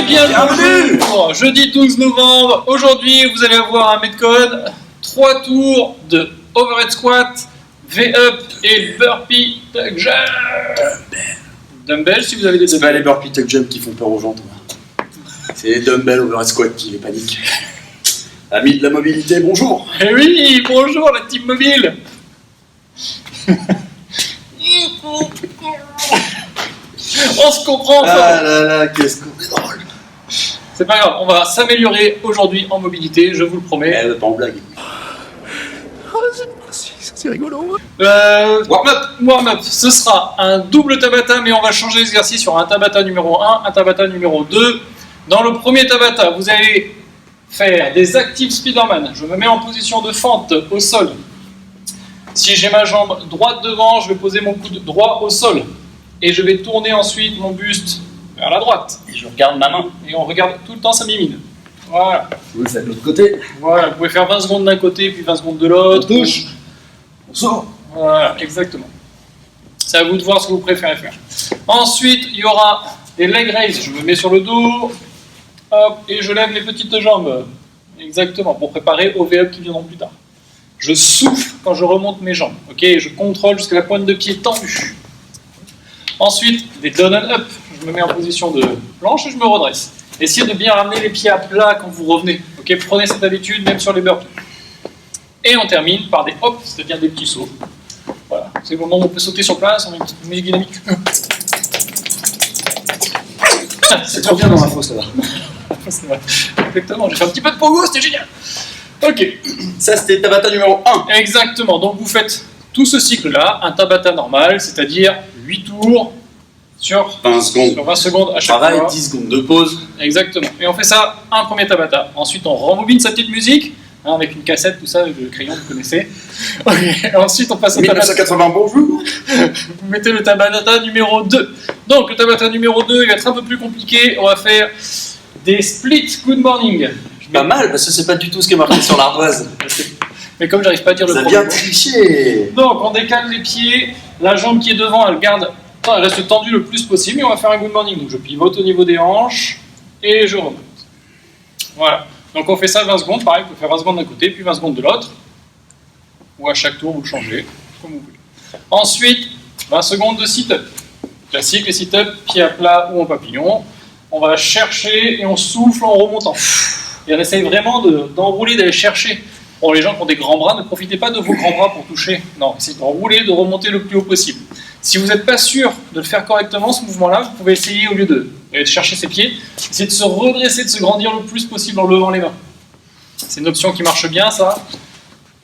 bienvenue. Jeudi 12 novembre. Aujourd'hui, vous allez avoir un Metcon, 3 tours de overhead squat, V-up et burpee tuck jump. Dumbbell, si vous avez des C'est dumbbells. pas les burpee tuck jump qui font peur aux gens, toi. C'est les dumbbell overhead squat qui les paniquent. Amis de la mobilité, bonjour. Eh oui, bonjour la team mobile. On se comprend. Ah là là, qu'est-ce qu'on est drôle. C'est pas grave, on va s'améliorer aujourd'hui en mobilité, je vous le promets. Eh, pas en blague. C'est rigolo. Warm-up, ce sera un double Tabata, mais on va changer l'exercice sur un Tabata numéro 1, un Tabata numéro 2. Dans le premier Tabata, vous allez faire des active Spiderman. Je me mets en position de fente au sol. Si j'ai ma jambe droite devant, je vais poser mon coude droit au sol. Et je vais tourner ensuite mon buste vers la droite. Et je regarde ma main. Et on regarde tout le temps sa mimine. Voilà. Vous le faites de l'autre côté. Voilà, vous pouvez faire 20 secondes d'un côté, puis 20 secondes de l'autre. On touche. On sort. Voilà, exactement. C'est à vous de voir ce que vous préférez faire. Ensuite, il y aura des leg raises. Je me mets sur le dos, hop, et je lève les petites jambes. Exactement, pour préparer aux V-up qui viendront plus tard. Je souffle quand je remonte mes jambes, ok, et je contrôle jusqu'à la pointe de pied tendue. Ensuite, des down and up. Je me mets en position de planche et je me redresse. Essayez de bien ramener les pieds à plat quand vous revenez. Ok, prenez cette habitude même sur les burpees. Et on termine par des hop, c'est-à-dire des petits sauts. Voilà, c'est le moment où on peut sauter sur place, on a une petite mini dynamique. C'est trop bien dans la fosse là. C'est vrai. Exactement, j'ai fait un petit peu de pogo, c'était génial. Ok, Ça, c'était Tabata numéro 1. exactement. Donc vous faites tout ce cycle-là, un Tabata normal, c'est-à-dire 8 tours sur 20 secondes. 20 secondes à chaque Pareil, fois. 10 secondes de pause. Exactement. Et on fait ça, un premier Tabata. Ensuite, on rembobine sa petite musique, hein, avec une cassette, tout ça, avec le crayon, vous connaissez. Ok. Et ensuite, on passe au Tabata. 1980, bonjour. Vous mettez le Tabata numéro 2. Donc, le Tabata numéro 2, il va être un peu plus compliqué. On va faire des splits good morning. Pas mal, parce que c'est pas du tout ce qui est marqué sur l'ardoise. Mais comme j'arrive pas à dire le Ça a premier bien mot. triché. Donc, on décale les pieds. La jambe qui est devant, elle reste tendue le plus possible. Et on va faire un good morning. Donc, je pivote au niveau des hanches et je remonte. Voilà. Donc, on fait ça 20 secondes. Pareil, vous pouvez faire 20 secondes d'un côté, puis 20 secondes de l'autre. Ou à chaque tour, vous le changez, comme vous voulez. Ensuite, 20 secondes de sit-up. Classique, les sit-up, pied à plat ou en papillon. On va chercher et on souffle en remontant. Et on essaye vraiment d'enrouler, d'aller chercher. Pour les gens qui ont des grands bras, ne profitez pas de vos grands bras pour toucher. Non, essayez d'enrouler, de remonter le plus haut possible. Si vous n'êtes pas sûr de le faire correctement, ce mouvement-là, vous pouvez essayer, au lieu de chercher ses pieds, essayer de se redresser, de se grandir le plus possible en levant les mains. C'est une option qui marche bien, ça.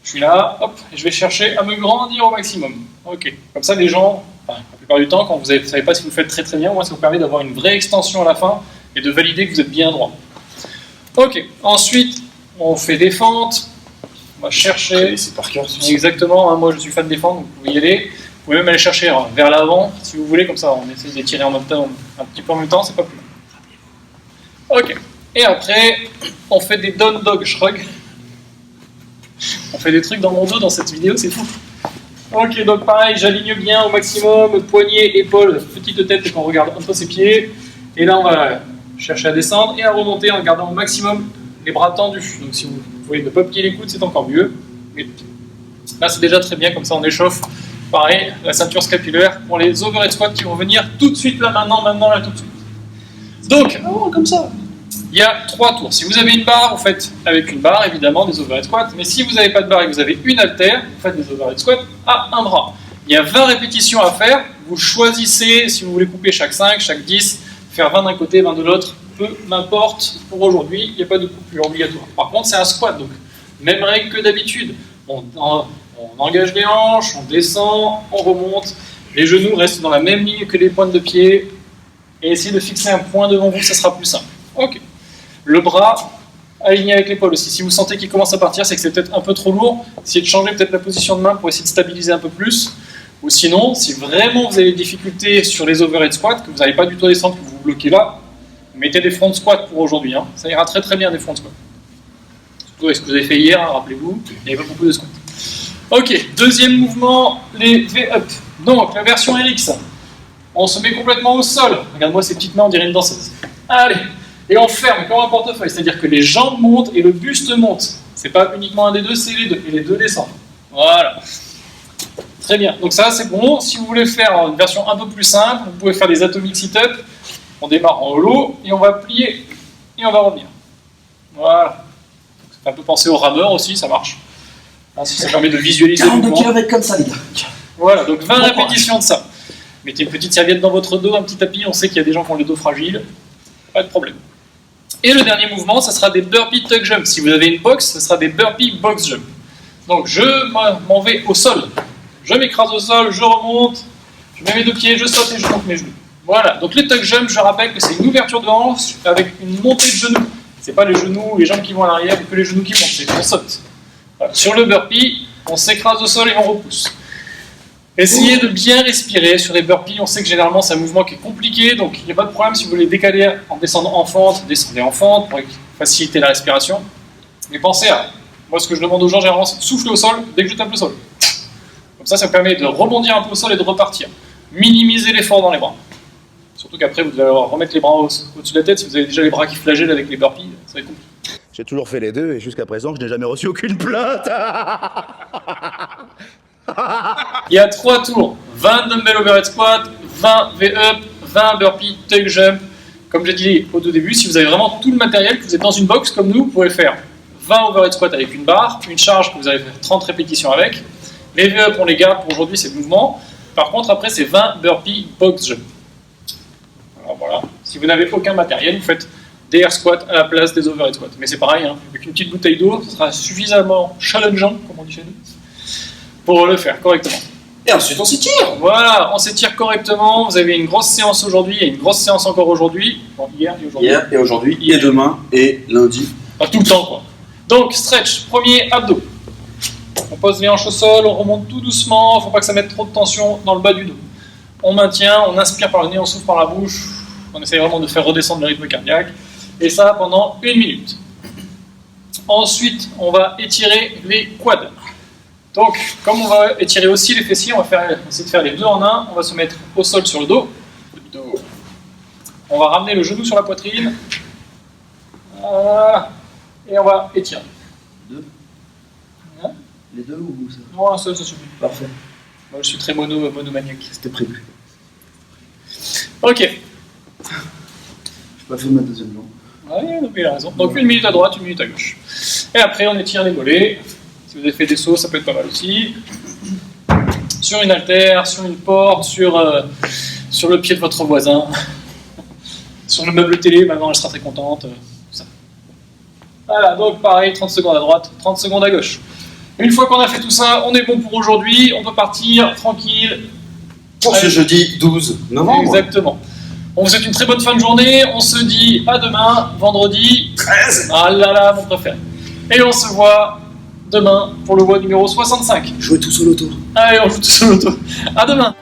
Je suis là, hop, et je vais chercher à me grandir au maximum. Ok, comme ça les gens, enfin, la plupart du temps, quand vous ne savez pas si vous le faites très très bien, moi ça vous permet d'avoir une vraie extension à la fin et de valider que vous êtes bien droit. Ok, ensuite on fait des fentes, on va chercher. C'est par cœur. Exactement, hein, moi je suis fan des fentes, donc vous pouvez y aller. Vous pouvez même aller chercher vers l'avant si vous voulez, comme ça on essaie d'étirer en même temps, un petit peu en même temps, c'est pas plus mal. Ok, et après on fait des down dog shrug. On fait des trucs dans mon dos dans cette vidéo, c'est fou. Ok, donc pareil, j'aligne bien au maximum, poignet, épaule, petite tête qu'on regarde un peu ses pieds. Et là, on va chercher à descendre et à remonter en gardant au maximum les bras tendus. Donc si vous pouvez ne pas plier les coudes, c'est encore mieux. Mais là, c'est déjà très bien, comme ça on échauffe. Pareil, la ceinture scapulaire pour les overhead squats qui vont venir tout de suite, là, maintenant, là, tout de suite. Donc, Comme ça. il y a 3 tours. Si vous avez une barre, vous faites avec une barre, évidemment, des overhead squats. Mais si vous n'avez pas de barre et que vous avez une haltère, vous faites des overhead squats à un bras. Il y a 20 répétitions à faire. Vous choisissez si vous voulez couper chaque 5, chaque 10, faire 20 d'un côté, 20 de l'autre. Peu m'importe. Pour aujourd'hui, il n'y a pas de coupure obligatoire. Par contre, c'est un squat, donc même règle que d'habitude. On engage les hanches, on descend, on remonte. Les genoux restent dans la même ligne que les pointes de pied. Et essayez de fixer un point devant vous, ça sera plus simple. Ok. Le bras aligné avec l'épaule aussi. Si vous sentez qu'il commence à partir, c'est que c'est peut-être un peu trop lourd. Essayez de changer peut-être la position de main pour essayer de stabiliser un peu plus. Ou sinon, si vraiment vous avez des difficultés sur les overhead squats, que vous n'avez pas du tout à descendre, que vous vous bloquez là, mettez des front squats pour aujourd'hui. Hein. Ça ira très très bien des front squats. Surtout avec ce que vous avez fait hier, hein, rappelez-vous, il n'y avait pas beaucoup de squats. Ok, deuxième mouvement, les V-up. Donc, la version RX. On se met complètement au sol. Regarde-moi ces petites mains, on dirait une danseuse. Allez, Et on ferme comme un portefeuille, c'est-à-dire que les jambes montent et le buste monte. C'est pas uniquement un des deux, c'est les deux. Et les deux descendent. Voilà. Très bien. Donc ça, c'est bon. Si vous voulez faire une version un peu plus simple, vous pouvez faire des atomic sit-up. On démarre en hollow et on va plier et on va revenir. Voilà. Ça fait un peu penser au rameur aussi, ça marche. Si ça permet de visualiser le 42 mouvement. km comme ça, les gars. Voilà, donc 20 répétitions de ça. Mettez une petite serviette dans votre dos, un petit tapis, on sait qu'il y a des gens qui ont le dos fragile. Pas de problème. Et le dernier mouvement, ça sera des burpee tuck jump. Si vous avez une box, ce sera des burpee box jump. Donc je m'en vais au sol. Je m'écrase au sol, je remonte, je mets mes deux pieds, je saute et je monte mes genoux. Voilà, donc les tuck jump, je rappelle que c'est une ouverture de hanche avec une montée de genoux. C'est pas les genoux, les jambes qui vont à l'arrière ou que les genoux qui montent, c'est qu'on saute. Voilà. Sur le burpee, on s'écrase au sol et on repousse. Essayez de bien respirer sur les burpees. On sait que généralement c'est un mouvement qui est compliqué, donc il n'y a pas de problème si vous voulez décaler en descendant en fente, descendez en fente pour faciliter la respiration. Mais pensez à, moi ce que je demande aux gens généralement c'est de souffler au sol dès que je tape le sol. Comme ça permet de rebondir un peu au sol et de repartir. Minimiser l'effort dans les bras. Surtout qu'après vous devez remettre les bras au-dessus de la tête. Si vous avez déjà les bras qui flagellent avec les burpees, ça va être compliqué. J'ai toujours fait les deux et jusqu'à présent je n'ai jamais reçu aucune plainte. Il y a 3 tours, 20 dumbbell overhead squat, 20 V-up, 20 burpee tuck jump. Comme j'ai dit au tout début, si vous avez vraiment tout le matériel, que vous êtes dans une box comme nous, vous pouvez faire 20 overhead squat avec une barre, une charge que vous allez faire 30 répétitions avec. Les V-up, on les garde pour aujourd'hui, c'est le mouvement. Par contre, après, c'est 20 burpee box jump. Alors voilà, si vous n'avez aucun matériel, vous faites des air squats à la place des overhead squats. Mais c'est pareil, hein, avec une petite bouteille d'eau, ce sera suffisamment challengeant, comme on dit chez nous, pour le faire correctement. Et ensuite, on s'étire. Voilà, on s'étire correctement. Vous avez une grosse séance aujourd'hui et une grosse séance encore aujourd'hui. Bon, hier et aujourd'hui. Hier et aujourd'hui, et demain, et lundi. Pas tout le temps, quoi. Donc, stretch, premier abdos. On pose les hanches au sol, on remonte tout doucement. Il ne faut pas que ça mette trop de tension dans le bas du dos. On maintient, on inspire par le nez, on souffle par la bouche. On essaie vraiment de faire redescendre le rythme cardiaque. Et ça pendant 1 minute. Ensuite, on va étirer les quads. Donc, comme on va étirer aussi les fessiers, on va essayer de faire les deux en un. On va se mettre au sol sur le dos. On va ramener le genou sur la poitrine. Voilà. Et on va étirer. Deux. Hein? Les deux ou ça? Non, un seul, ça suffit. Parfait. Moi, je suis très monomaniaque. C'était prévu. Ok. Je pas fait ma deuxième jambe. Oui, donc il a raison. Donc 1 minute à droite, 1 minute à gauche. Et après, on étire les mollets. Si vous avez fait des sauts, ça peut être pas mal aussi. Sur une haltère, sur une porte, sur le pied de votre voisin, sur le meuble télé, maman elle sera très contente. Ça. Voilà, donc pareil, 30 secondes à droite, 30 secondes à gauche. Une fois qu'on a fait tout ça, on est bon pour aujourd'hui, on peut partir tranquille. Pour ce jeudi 12 novembre. Exactement. On vous souhaite une très bonne fin de journée, on se dit à demain, vendredi 13. Ah là là, mon préféré. Et on se voit demain pour le voix numéro 65. Jouez tous au loto. Allez, on joue tous au loto. À demain.